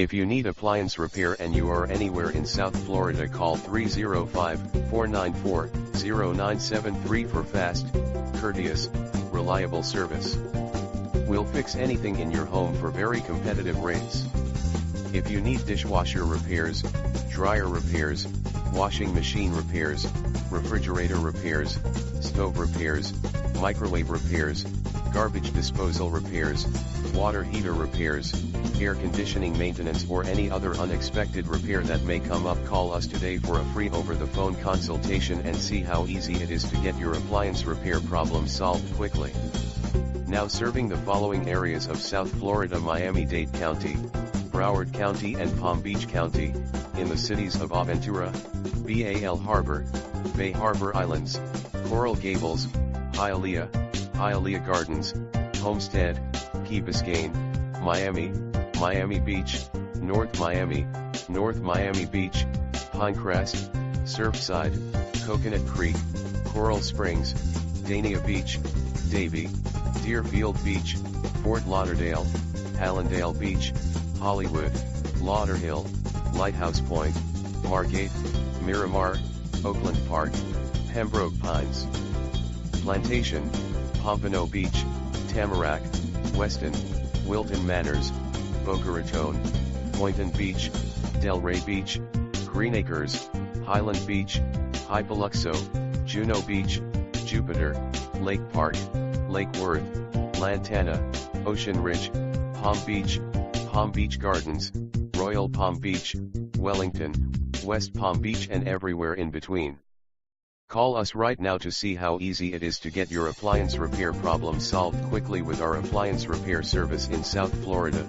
If you need appliance repair and you are anywhere in South Florida, call 305-494-0973 for fast, courteous, reliable service. We'll fix anything in your home for very competitive rates. If you need dishwasher repairs, dryer repairs, washing machine repairs, refrigerator repairs, stove repairs, microwave repairs, garbage disposal repairs, water heater repairs, air conditioning maintenance, or any other unexpected repair that may come up, call us today for a free over-the-phone consultation and see how easy it is to get your appliance repair problem solved quickly. Now serving the following areas of South Florida: Miami-Dade County, Broward County and Palm Beach County, in the cities of Aventura, Bal Harbor, Bay Harbor Islands, Coral Gables, Hialeah Gardens, Homestead, Key Biscayne, Miami, Miami Beach, North Miami Beach, Pinecrest, Surfside, Coconut Creek, Coral Springs, Dania Beach, Davie, Deerfield Beach, Fort Lauderdale, Hallandale Beach, Hollywood, Lauderhill, Lighthouse Point, Margate, Miramar, Oakland Park, Pembroke Pines, Plantation, Pompano Beach, Tamarack, Weston, Wilton Manors, Boca Raton, Boynton Beach, Delray Beach, Green Acres, Highland Beach, Hypaluxo, Juno Beach, Jupiter, Lake Park, Lake Worth, Lantana, Ocean Ridge, Palm Beach Gardens, Royal Palm Beach, Wellington, West Palm Beach, and everywhere in between. Call us right now to see how easy it is to get your appliance repair problem solved quickly with our appliance repair service in South Florida.